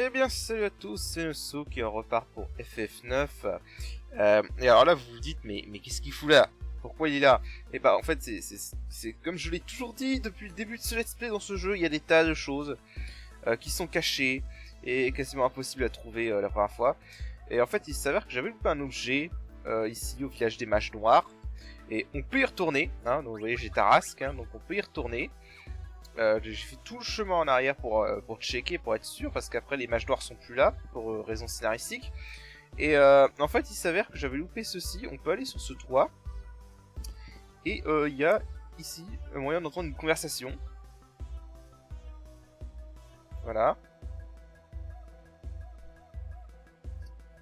Eh bien, salut à tous, c'est Nosso qui en repart pour FF9. Et alors là, vous vous dites, mais qu'est-ce qu'il fout là? Pourquoi il est là? Et bah, en fait, c'est comme je l'ai toujours dit depuis le début de ce let's play dans ce jeu, il y a des tas de choses qui sont cachées et quasiment impossibles à trouver la première fois. Et en fait, il s'avère que j'avais loupé un objet ici au village des mages noirs. Et on peut y retourner, hein, donc vous voyez, j'ai Tarasque, hein, donc on peut y retourner. J'ai fait tout le chemin en arrière pour checker, pour être sûr, parce qu'après les mages noirs sont plus là, pour raisons scénaristiques. Et en fait, il s'avère que j'avais loupé ceci, on peut aller sur ce toit, et il y a ici un moyen d'entendre une conversation. Voilà.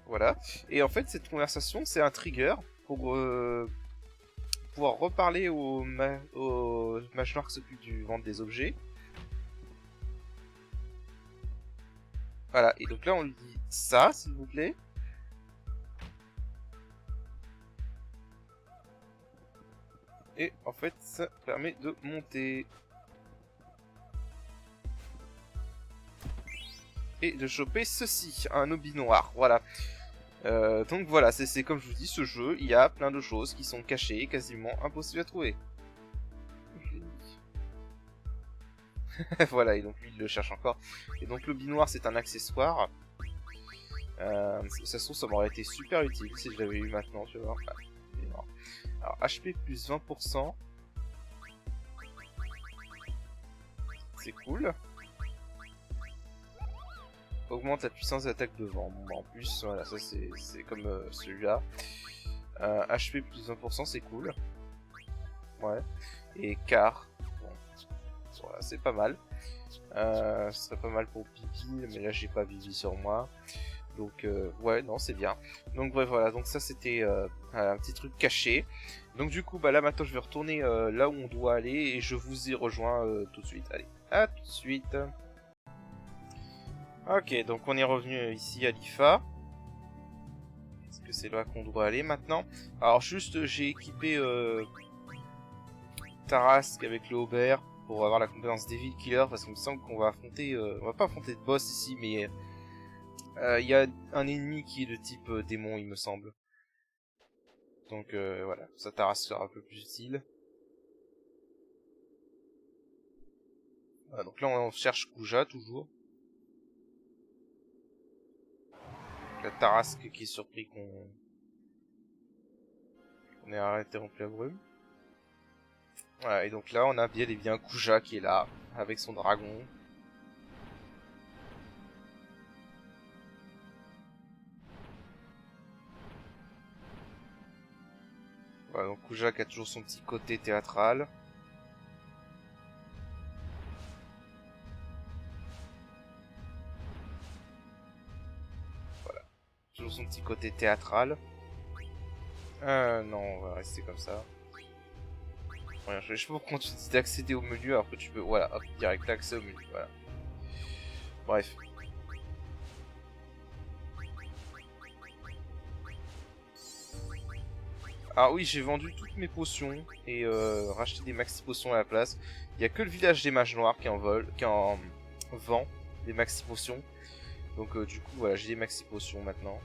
Voilà. Et en fait, cette conversation, c'est un trigger pour pouvoir reparler aux mages noirs qui s'occupent du vente des objets. Voilà, et donc là on lui dit ça, s'il vous plaît. Et en fait, ça permet de monter. Et de choper ceci, un obi noir, voilà. Donc voilà, c'est comme je vous dis, ce jeu, il y a plein de choses qui sont cachées et quasiment impossibles à trouver. Voilà, et donc lui il le cherche encore. Et donc l'obi noir c'est un accessoire. Ça se trouve, ça m'aurait été super utile si je l'avais eu maintenant, tu vois. Alors HP plus 20%. C'est cool. Augmente la puissance d'attaque de vent. Bon, en plus, voilà, ça c'est comme celui-là. HP plus 20%, c'est cool. Ouais. Et quart. Bon, voilà, c'est pas mal. Ce serait pas mal pour Bibi, mais là j'ai pas Bibi sur moi. Donc ouais, non, c'est bien. Donc ouais, voilà, donc ça c'était un petit truc caché. Donc du coup, bah là maintenant je vais retourner là où on doit aller et je vous y rejoins tout de suite. Allez, à tout de suite. Ok, donc on est revenu ici à l'IFA. Est-ce que c'est là qu'on doit aller maintenant? Alors juste, j'ai équipé Tarasque avec le Aubert pour avoir la compétence Devil Killer parce qu'il me semble qu'on va affronter... on va pas affronter de boss ici, mais il y a un ennemi qui est de type démon, il me semble. Donc voilà, ça Tarasque sera un peu plus utile. Voilà, donc là on cherche Kuja toujours. La Tarasque qui est surpris qu'on ait arrêté rempli la brume. Voilà, et donc là on a bien et bien Kuja qui est là, avec son dragon. Voilà, donc Kuja qui a toujours son petit côté théâtral. Voilà, toujours son petit côté théâtral. Non, on va rester comme ça. Rien, je sais pas pourquoi tu dis d'accéder au menu alors que tu peux... Voilà, hop, direct accès au menu, voilà. Bref. Alors oui, j'ai vendu toutes mes potions et racheté des maxi potions à la place. Il y a que le village des mages noirs qui en vend des maxi potions. Donc du coup, voilà, j'ai des maxi potions maintenant.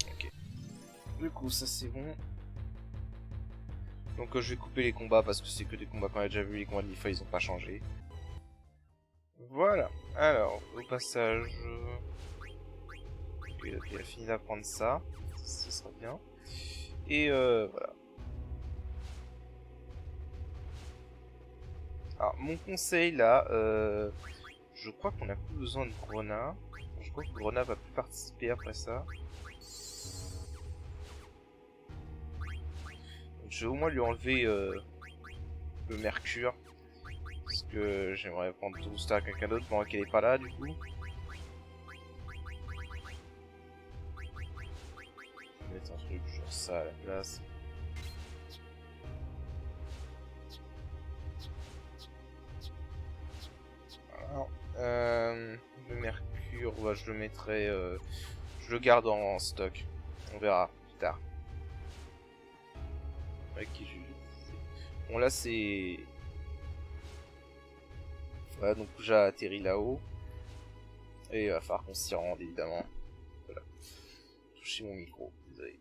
Ok. Du coup, ça c'est bon. Donc je vais couper les combats parce que c'est que des combats qu'on a déjà vu, les combats de l'IFA ils ont pas changé. Voilà, alors au passage... Ok, il a fini d'apprendre ça, ce sera bien. Et voilà. Alors mon conseil là, je crois qu'on a plus besoin de Grona. Je crois que Grona va plus participer après ça. Je vais au moins lui enlever le mercure. Parce que j'aimerais prendre tout ça à quelqu'un d'autre pendant qu'elle est pas là du coup. Je vais mettre un truc genre ça à la place. Alors, le mercure, bah, je le mettrai... je le garde en stock. On verra plus tard. Ok, bon là c'est... Voilà, donc j'ai atterri là-haut. Et il va falloir qu'on s'y rende évidemment. Voilà. Toucher mon micro, désolé.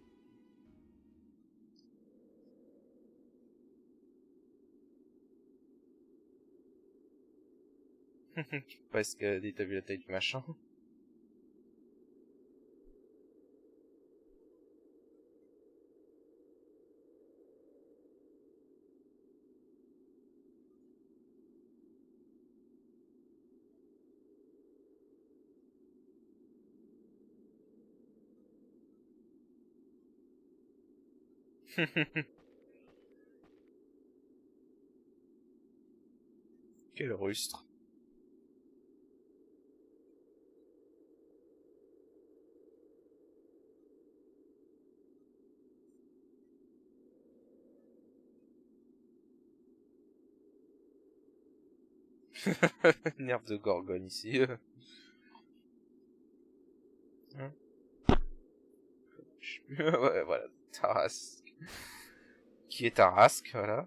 Parce que t'as vu la taille du machin. Quel rustre. Nerf de gorgone ici. Hein. Ouais, voilà. Tarasque. Qui est Tarasque, voilà.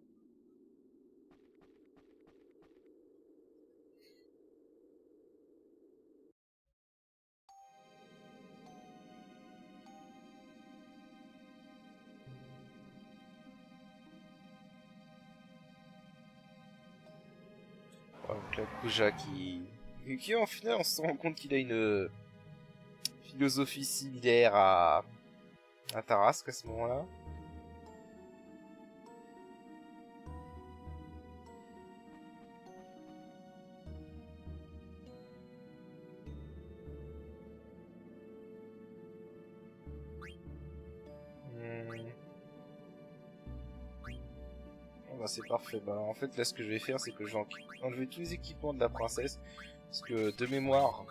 Ouais, donc là, Kuja qui en final on se rend compte qu'il a une philosophie similaire à Tarasque à ce moment-là. Bah c'est parfait. Bah en fait là ce que je vais faire c'est que je vais enlever tous les équipements de la princesse. Parce que de mémoire,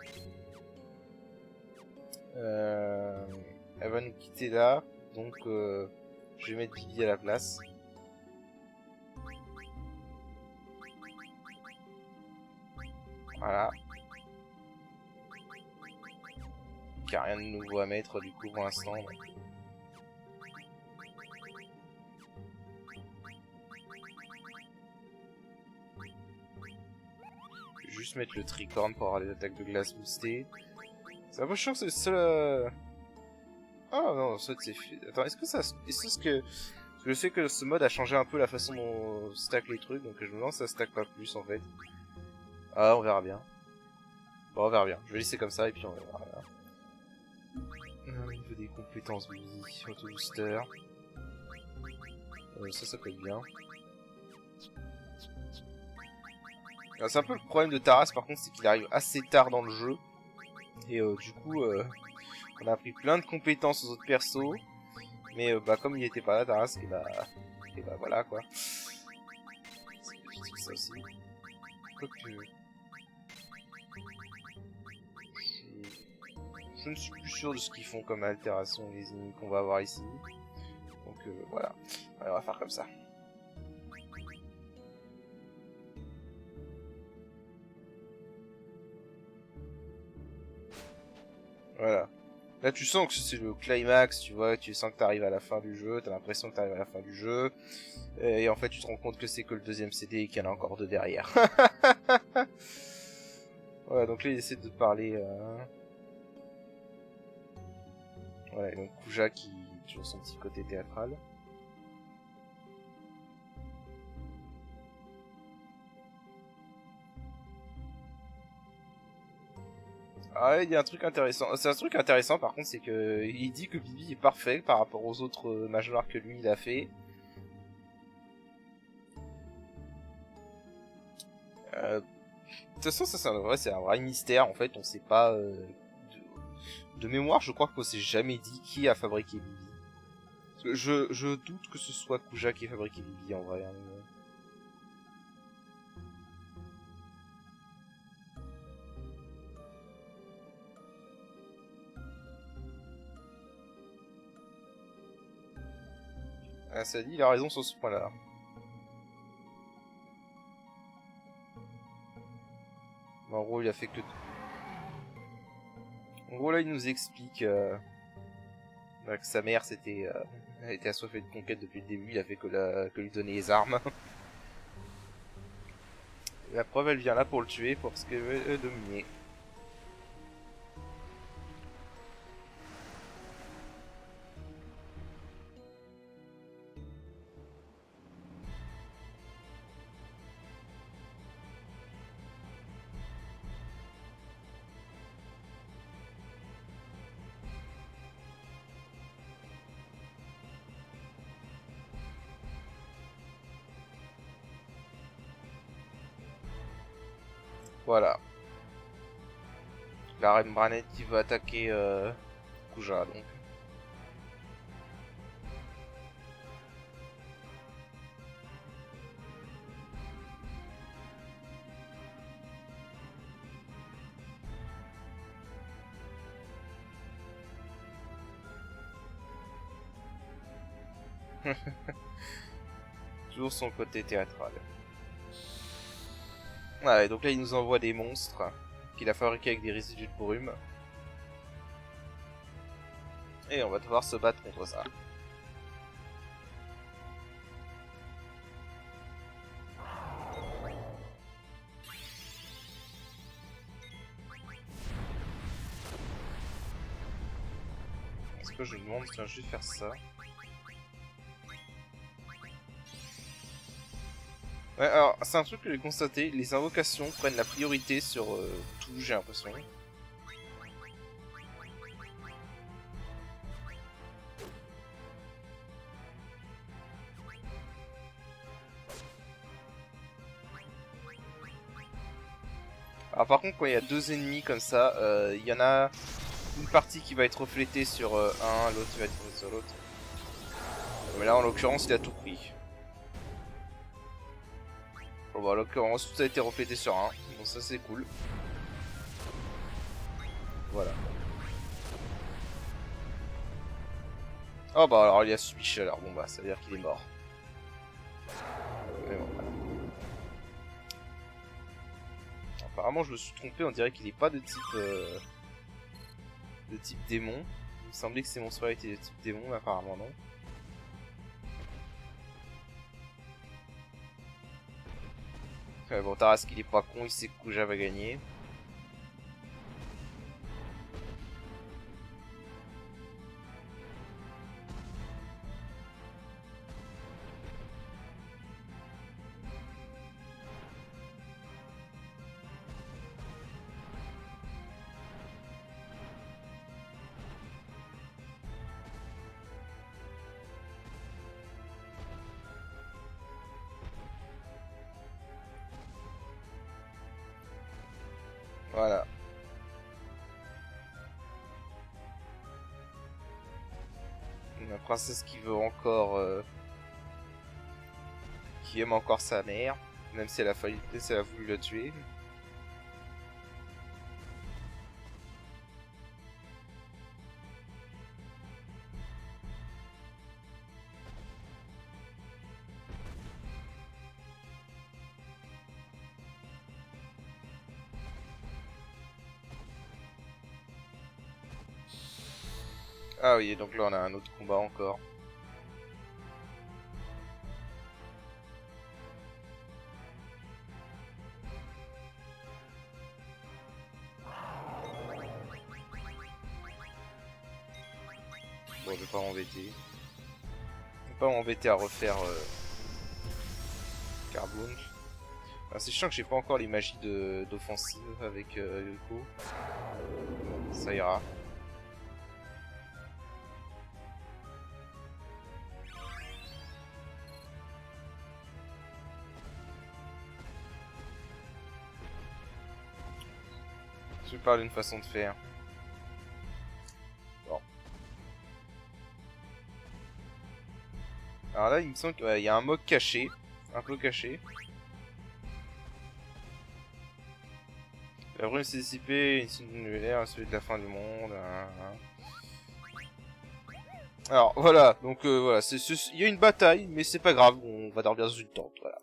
euh, elle va nous quitter là. Donc je vais mettre Bibi à la place. Voilà. Il n'y a rien de nouveau à mettre du coup pour l'instant. Juste mettre le tricorne pour avoir les attaques de glace boostées. C'est un peu chiant que c'est le seul... Ah non, ça c'est... Attends, est-ce que ça... Est-ce que... Parce que je sais que ce mode a changé un peu la façon dont on stack les trucs, donc je me demande si ça stack pas plus en fait. Ah, on verra bien. Bon, on verra bien. Je vais laisser comme ça et puis on verra. Au niveau des compétences, oui. Auto-booster. Ça peut être bien. C'est un peu le problème de Taras par contre, c'est qu'il arrive assez tard dans le jeu. Et du coup, on a appris plein de compétences aux autres persos. Mais bah comme il était pas là, Taras, et bah voilà quoi. C'est ça aussi. Quoique... Je ne suis plus sûr de ce qu'ils font comme altération les ennemis qu'on va avoir ici. Donc voilà. Alors, on va faire comme ça. Voilà. Là tu sens que c'est le climax, tu vois, tu sens que t'arrives à la fin du jeu, t'as l'impression que t'arrives à la fin du jeu, et en fait tu te rends compte que c'est que le deuxième CD et qu'il y en a encore deux derrière. Voilà, donc là il essaie de parler... Voilà, donc Kuja qui a toujours son petit côté théâtral. Ah, il y a un truc intéressant. C'est un truc intéressant par contre, c'est que il dit que Bibi est parfait par rapport aux autres mages noirs que lui il a fait. De toute façon, ça c'est un vrai mystère en fait. On sait pas. De mémoire, je crois qu'on s'est jamais dit qui a fabriqué Bibi. Parce que je doute que ce soit Kuja qui a fabriqué Bibi en vrai. Hein. Ah, ça dit, il a raison sur ce point-là. En gros, il a fait que... En gros, là, il nous explique... Que sa mère elle était assoiffée de conquête depuis le début, il a fait que lui donner les armes. La preuve, elle vient là pour le tuer, parce qu'elle veut dominer. Voilà. La reine Branette qui va attaquer Kuja, donc. Toujours son côté théâtral. Ouais, donc là il nous envoie des monstres qu'il a fabriqués avec des résidus de brume. Et on va devoir se battre contre ça. Est-ce que je lui demande si je vais faire ça? Ouais, alors c'est un truc que j'ai constaté, les invocations prennent la priorité sur tout, j'ai l'impression. Alors par contre quand il y a deux ennemis comme ça, il y en a une partie qui va être reflétée sur un, l'autre qui va être reflétée sur l'autre. Mais là en l'occurrence il a tout pris. Bon bah en l'occurrence tout a été reflété sur un, bon ça c'est cool. Voilà. Oh bah alors il a subi chaleur, bon bah ça veut dire qu'il est mort. Mais bon. Apparemment je me suis trompé, on dirait qu'il est pas de type démon. Il me semblait que ces monstres-là étaient de type démon, mais apparemment non. Bon, Tarrasque il est pas con, il sait que Kuja va gagner. Voilà. La princesse qui veut encore... qui aime encore sa mère, même si elle a failli... si elle a voulu la tuer. Ah oui, donc là on a un autre combat encore. Bon, je vais pas m'embêter. Je vais pas m'embêter à refaire Carboon. Ah, c'est chiant que j'ai pas encore les magies d'offensive avec Yoko. Bon, ça ira. Je parle d'une façon de faire. Bon. Alors là, il me semble qu'il y a un mog caché. Un peu caché. La brume s'est dissipée, une signe annulaire, celui de la fin du monde. Alors voilà, donc voilà, il y a une bataille, mais c'est pas grave, on va dormir dans une tente, voilà.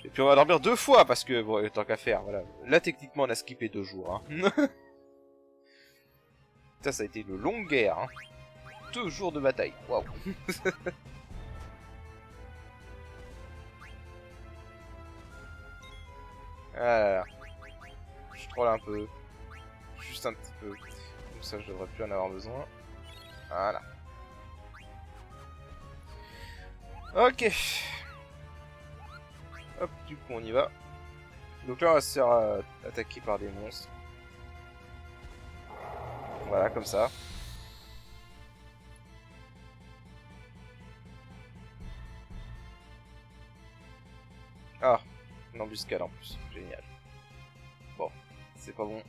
Et puis on va dormir 2 fois, parce que, bon, tant qu'à faire, voilà. Là, techniquement, on a skippé 2 jours, hein. Ça a été une longue guerre, hein. 2 jours de bataille, waouh. Ah, je troll un peu. Juste un petit peu. Comme ça, je devrais plus en avoir besoin. Voilà. Ok. Hop, du coup, on y va. Donc là, on va se faire attaquer par des monstres. Voilà, comme ça. Ah, une embuscade en plus. Génial. Bon, c'est pas bon.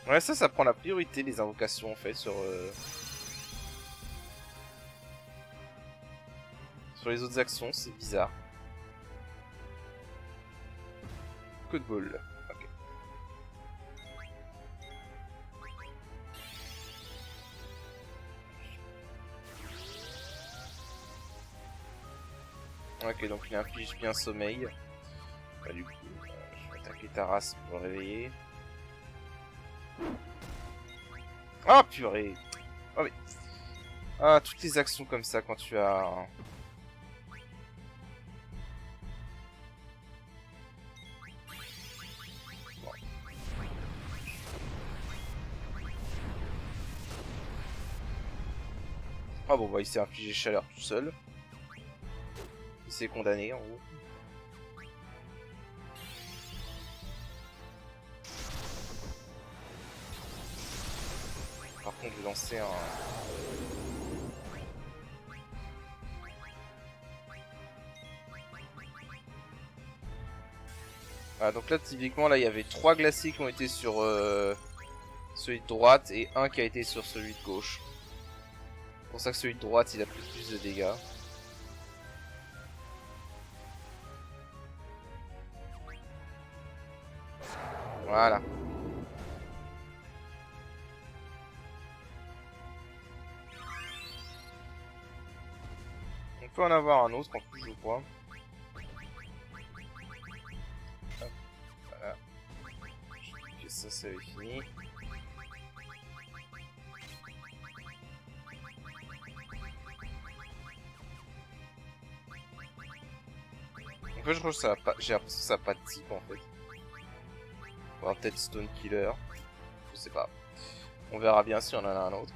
Ouais, ça prend la priorité, les invocations, en fait, sur les autres actions. C'est bizarre. Coup de bol. Ok. Ok, donc il inflige bien sommeil. Bah, du coup, je vais attaquer ta race pour le réveiller. Ah, purée! Oh, mais... Ah, toutes les actions comme ça quand tu as... Bon. Ah bon, bah il s'est infligé chaleur tout seul. Il s'est condamné en gros. Par contre, je vais lancer un... Ah, donc là, typiquement, là, il y avait 3 glaciers qui ont été sur celui de droite et un qui a été sur celui de gauche. C'est pour ça que celui de droite, il a plus de dégâts. Voilà. On peut en avoir un autre en plus, je crois. Hop, voilà. Ok, ça, c'est fini. En fait, je crois que ça a pas... j'ai l'impression que ça n'a pas de type en fait. On va peut-être Stone Killer. Je sais pas. On verra bien si on en a un autre.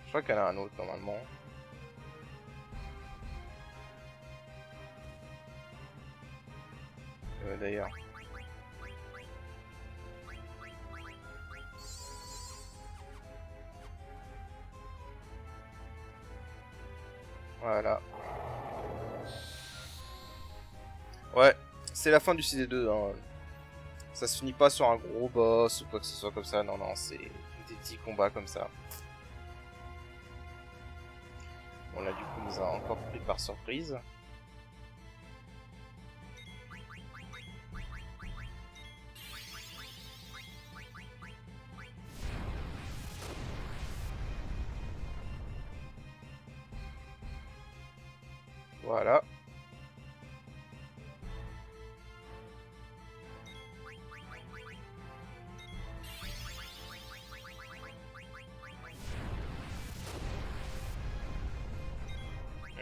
Je crois qu'il y en a un autre normalement. D'ailleurs. Voilà. Ouais, c'est la fin du CD2. Hein. Ça se finit pas sur un gros boss ou quoi que ce soit comme ça. Non, non, c'est des petits combats comme ça. Bon, là, du coup, nous a encore pris par surprise. Voilà.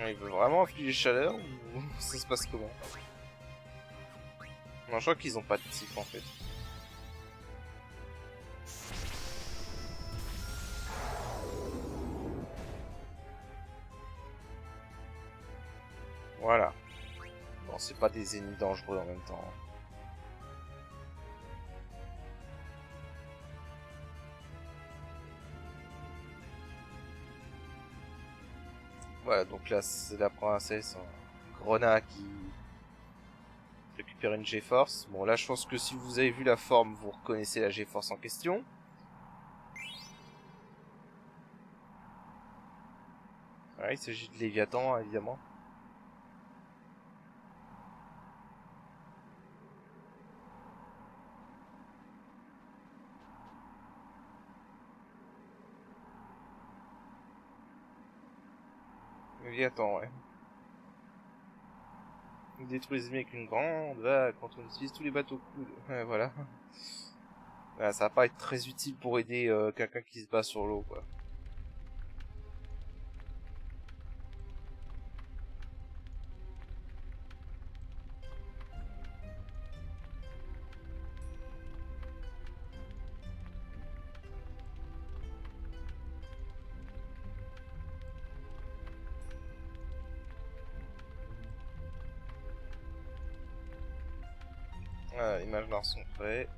Il veut vraiment infliger chaleur ou ça se passe comment? Non, je crois qu'ils ont pas de type en fait. Voilà. Bon, c'est pas des ennemis dangereux en même temps. Voilà, donc là, c'est la princesse en grenat qui récupère une G-Force. Bon, là, je pense que si vous avez vu la forme, vous reconnaissez la G-Force en question. Ouais, il s'agit de Léviathan, évidemment. Léviathan, ouais. Ils détruisent les avec une grande vague quand on utilise tous les bateaux coulent. Ouais, voilà. Ouais, ça va pas être très utile pour aider quelqu'un qui se bat sur l'eau, quoi. Voilà, les mages noirs sont prêts.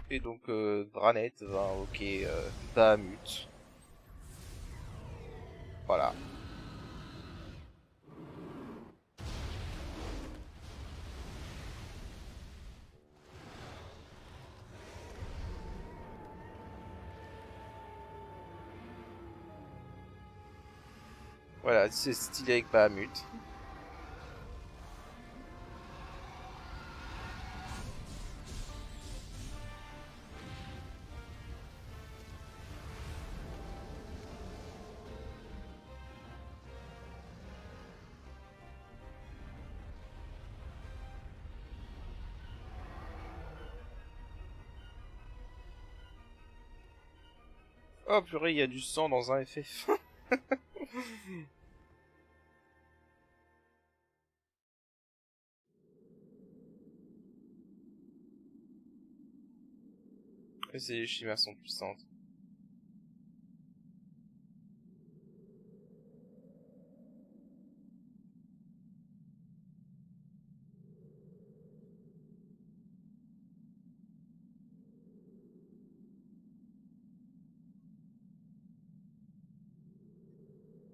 Et donc, Dranet va invoquer Bahamut. Voilà. Voilà, c'est stylé avec Bahamut. Oh purée, il y a du sang dans un FF. Et ces chimères sont puissantes.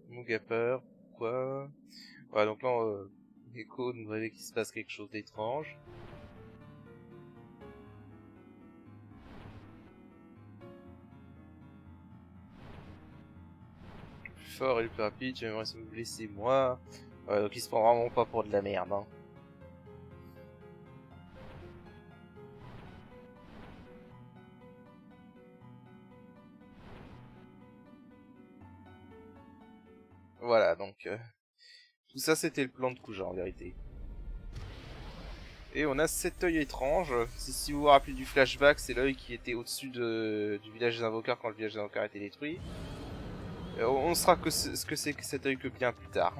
Mougapeur, quoi. Voilà, donc là, Echo nous révèle qu'il se passe quelque chose d'étrange. Le plus fort et le plus rapide, j'aimerais si vous laissez moi. Donc il se prend vraiment pas pour de la merde, hein. Voilà, donc tout ça c'était le plan de Kuja en vérité. Et on a cet œil étrange. Si vous vous rappelez du flashback, c'est l'œil qui était au-dessus du village des invoqueurs quand le village des invoqueurs a été détruit. On saura ce que c'est que cet œil que bien plus tard.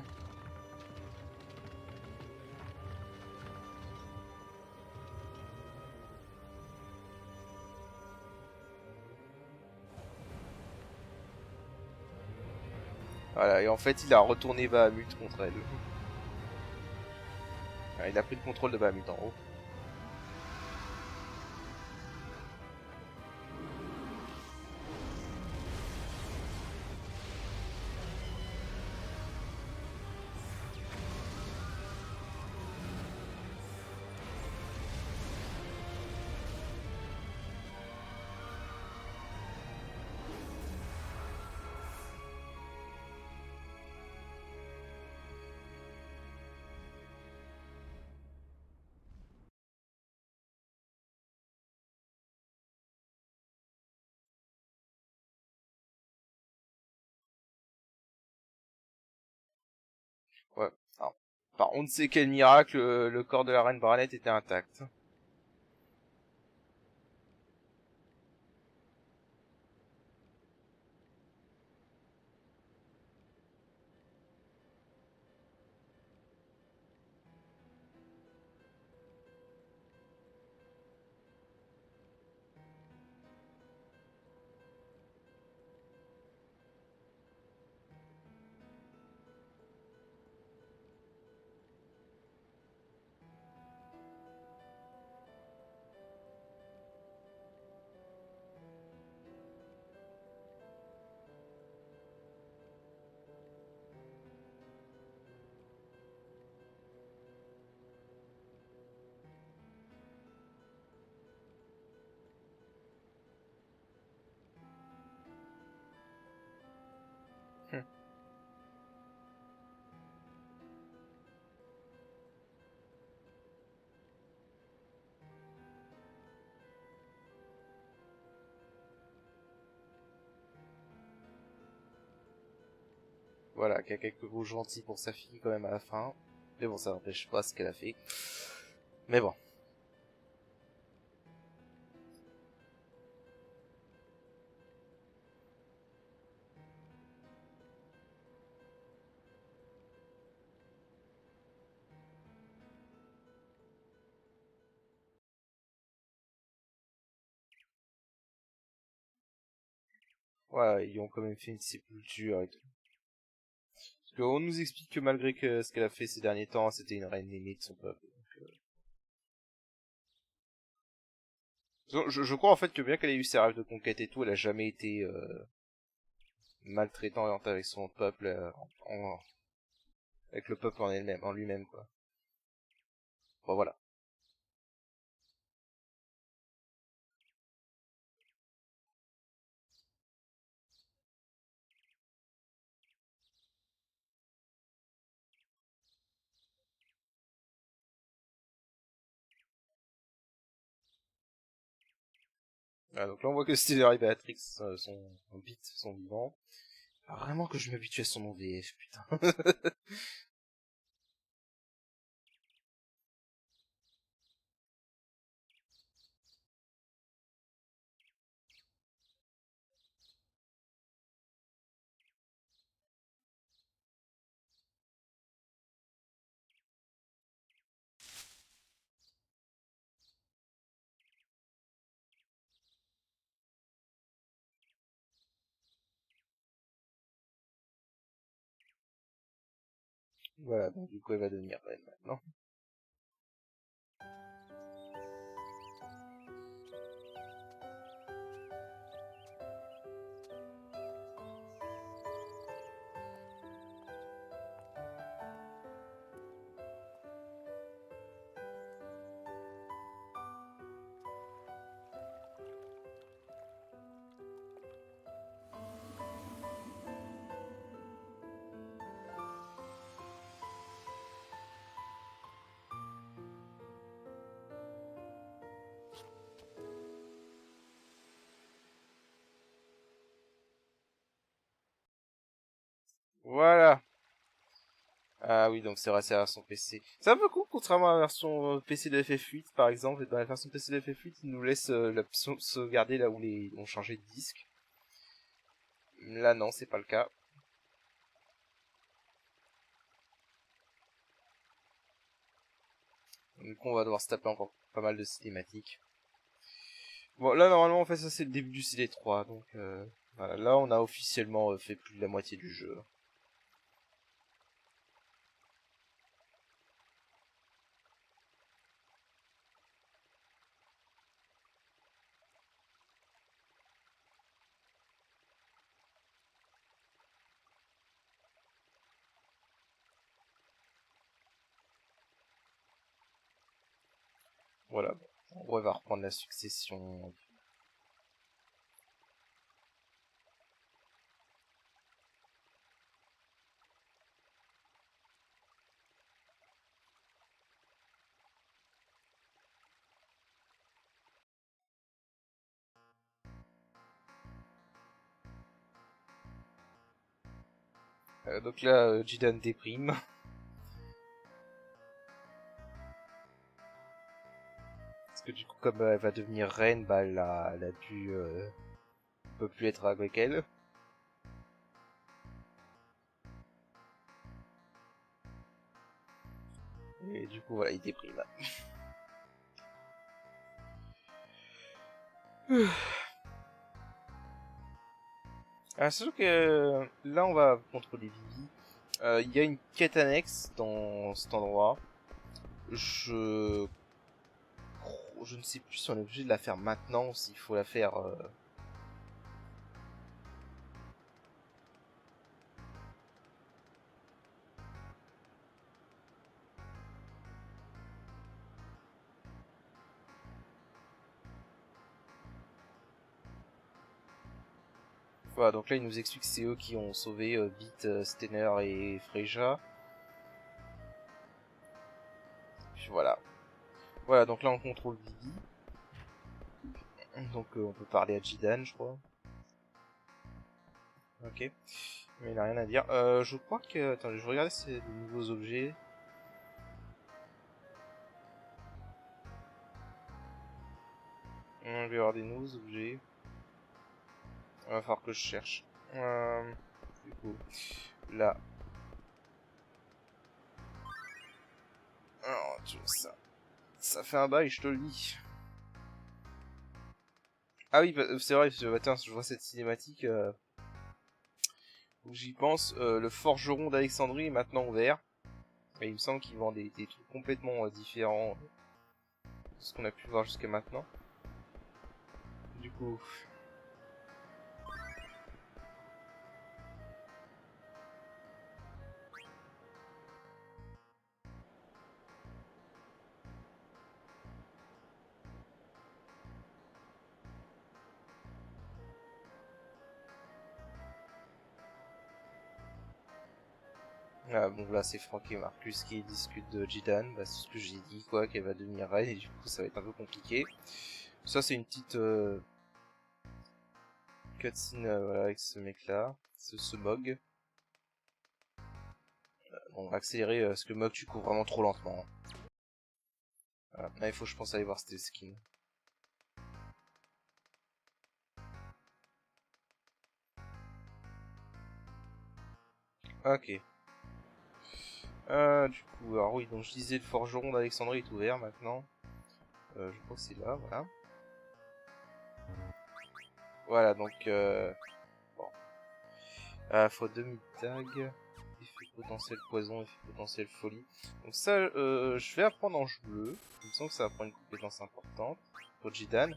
Voilà, et en fait il a retourné Bahamut contre elle. Il a pris le contrôle de Bahamut en haut. Ouais. Alors, par on ne sait quel miracle, le corps de la reine Branette était intact. Voilà, qui a quelques mots gentils pour sa fille quand même à la fin. Mais bon, ça n'empêche pas ce qu'elle a fait. Mais bon. Voilà, ils ont quand même fait une sépulture et tout. Parce qu'on nous explique que malgré que ce qu'elle a fait ces derniers temps, c'était une reine aimée de son peuple. Je crois en fait que bien qu'elle ait eu ses rêves de conquête et tout, elle a jamais été maltraitante avec son peuple, avec le peuple en elle-même, en lui-même quoi. Bon voilà. Voilà, donc là on voit que Stellaire et Béatrix sont Beat sont vivants. Ah, vraiment que je m'habitue à son nom VF, putain. Voilà, donc du coup elle va devenir reine maintenant. Voilà. Ah oui, donc c'est vrai, c'est la version PC. C'est un peu cool, contrairement à la version PC de FF8, par exemple. Et dans la version PC de FF8, ils nous laissent l'option de sauvegarder là où les ont changé de disque. Là, non, c'est pas le cas. Du coup, on va devoir se taper encore pas mal de cinématiques. Bon, là, normalement, en fait, ça, c'est le début du CD3. Donc, voilà. Là, on a officiellement fait plus de la moitié du jeu. Voilà. Bon, on va reprendre la succession. Donc là, Jidan déprime. Parce que du coup, comme elle va devenir reine, bah, elle a dû... peut plus être avec elle. Et du coup, voilà, il déprime. Surtout que là, on va contrôler Vivi. Il y a une quête annexe dans cet endroit. Je... Je ne sais plus si on est obligé de la faire maintenant ou s'il faut la faire... Voilà, donc là, il nous explique que c'est eux qui ont sauvé Beat, Stener et Freyja. Puis voilà. Voilà, donc là, on contrôle Vivi. Donc on peut parler à Jidan, je crois. Ok. Mais il a rien à dire. Je crois que... Attends, je vais regarder si c'est de nouveaux objets. Il va y avoir des nouveaux objets. Il va falloir que je cherche. Du coup, là. Alors, tu vois ça. Ça fait un bail, je te le dis. Ah oui, c'est vrai, attends, je vois cette cinématique où j'y pense. Le forgeron d'Alexandrie est maintenant ouvert. Et il me semble qu'il vend des trucs complètement différents de ce qu'on a pu voir jusqu'à maintenant. Du coup... Ah, bon là c'est Franck et Marcus qui discutent de Jidan, bah, c'est ce que j'ai dit quoi, qu'elle va devenir reine et du coup ça va être un peu compliqué. Ça c'est une petite cutscene voilà, avec ce mec là, ce Mog. Bon, on va accélérer parce que Mog tu cours vraiment trop lentement. Voilà. Là il faut je pense aller voir cette skin. Ok. Du coup, alors oui, donc je disais le forgeron d'Alexandrie est ouvert maintenant. Je crois que c'est là, voilà. Voilà, donc bon. Fois demi-tag. Effet potentiel poison, effet potentiel folie. Donc ça, je vais apprendre en bleu. Il me semble que ça va prendre une compétence importante pour Jidan.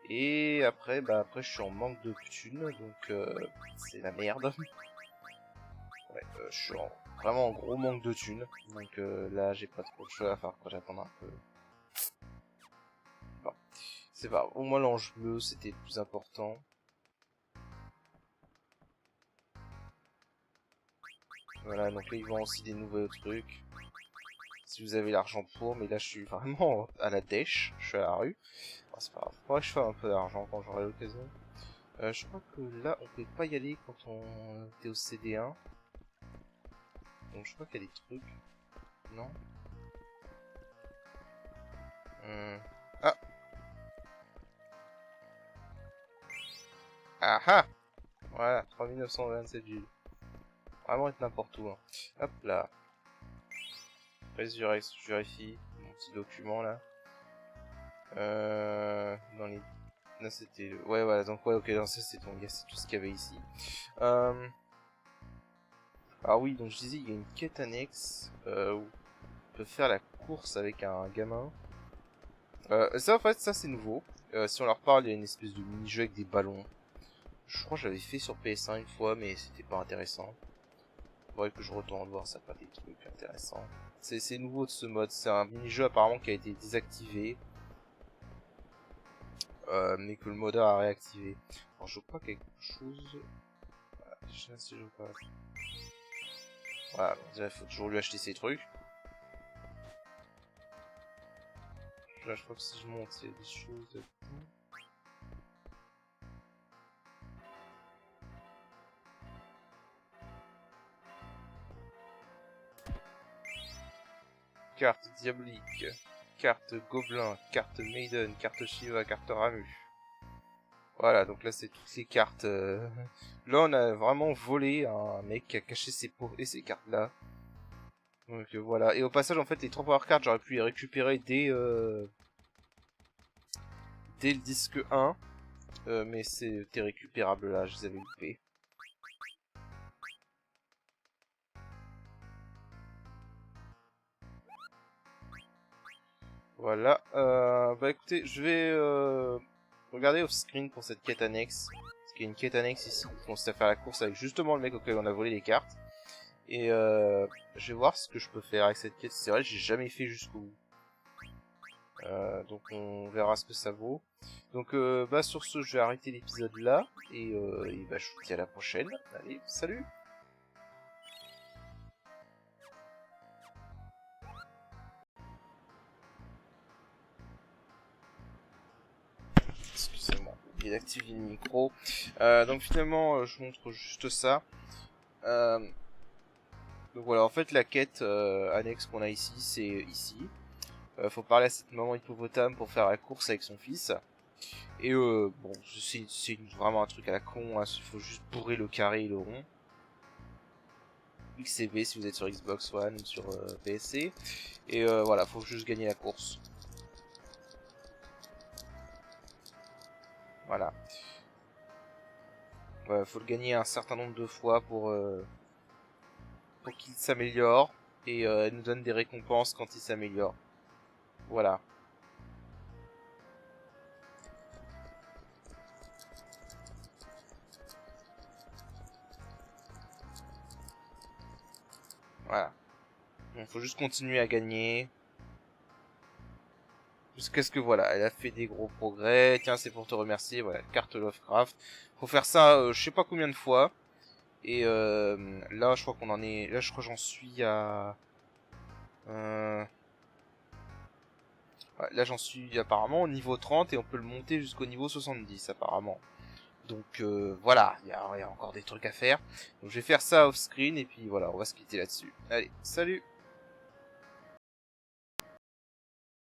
Et après, bah après je suis en manque de thunes, donc c'est la merde. Ouais, je suis vraiment en gros manque de thunes. Donc là, j'ai pas trop de choix à faire quand j'attends un peu. Bon, c'est pas grave. Au moins l'ange bleu, c'était le plus important. Voilà, donc là ils vendent aussi des nouveaux trucs. Si vous avez l'argent pour, mais là je suis vraiment à la dèche, je suis à la rue. Oh, c'est pas grave, faudrait que je fasse un peu d'argent quand j'aurai l'occasion. Je crois que là on peut pas y aller quand on était au CD1. Donc je crois qu'il y a des trucs. Non. Ah. Ah ah. Voilà, 3927 Jules. Vraiment être n'importe où. Hein. Hop là. Résurrex, je vérifie mon petit document là. Dans les... Là c'était... Ouais voilà, donc ouais ok, non, ça c'est ton... c'est tout ce qu'il y avait ici. Alors oui, donc je disais, il y a une quête annexe où on peut faire la course avec un gamin. Ça en fait, ça c'est nouveau. Si on leur parle, il y a une espèce de mini-jeu avec des ballons. Je crois que j'avais fait sur PS1 une fois, mais c'était pas intéressant. Faudrait que je retourne voir, ça pas des trucs intéressants. C'est nouveau de ce mode, c'est un mini-jeu apparemment qui a été désactivé. Mais que le modeur a réactivé. Alors je crois quelque chose... Voilà, déjà si je vois... Voilà, déjà il faut toujours lui acheter ses trucs. Là je crois que si je monte, il y a des choses... Carte diabolique, carte gobelin, carte maiden, carte Shiva, carte Ramu. Voilà, donc là c'est toutes ces cartes. Là on a vraiment volé un mec qui a caché ses pots et ces cartes là. Donc voilà, et au passage en fait les 3 power cards j'aurais pu les récupérer dès le disque 1. Mais c'était récupérable là, je les avais loupés. Voilà, bah écoutez, je vais regarder off-screen pour cette quête annexe. Parce qu'il y a une quête annexe ici qui consiste à faire la course avec justement le mec auquel on a volé les cartes. Et je vais voir ce que je peux faire avec cette quête. C'est vrai, j'ai jamais fait jusqu'au bout. Donc on verra ce que ça vaut. Donc bah sur ce, je vais arrêter l'épisode là. Et bah je vous dis à la prochaine. Allez, salut! Excusez-moi. d'activer le micro. Donc finalement, je montre juste ça. Donc voilà, en fait, la quête annexe qu'on a ici, c'est ici. Faut parler à cette maman hippopotame pour faire la course avec son fils. Et bon, c'est vraiment un truc à la con, hein. Il faut juste bourrer le carré et le rond. X et B si vous êtes sur Xbox One ou sur PSC. Et voilà, faut juste gagner la course. Voilà. Faut le gagner un certain nombre de fois pour qu'il s'améliore. Et elle nous donne des récompenses quand il s'améliore. Voilà. Voilà. Donc faut juste continuer à gagner. Jusqu'à ce que voilà, elle a fait des gros progrès. Tiens, c'est pour te remercier. Voilà, carte Lovecraft. Faut faire ça, je sais pas combien de fois. Et là, je crois qu'on en est. Là, je crois que j'en suis à. Là, j'en suis apparemment au niveau 30 et on peut le monter jusqu'au niveau 70 apparemment. Donc voilà, il y a encore des trucs à faire. Donc je vais faire ça off screen et puis voilà, on va se quitter là-dessus. Allez, salut!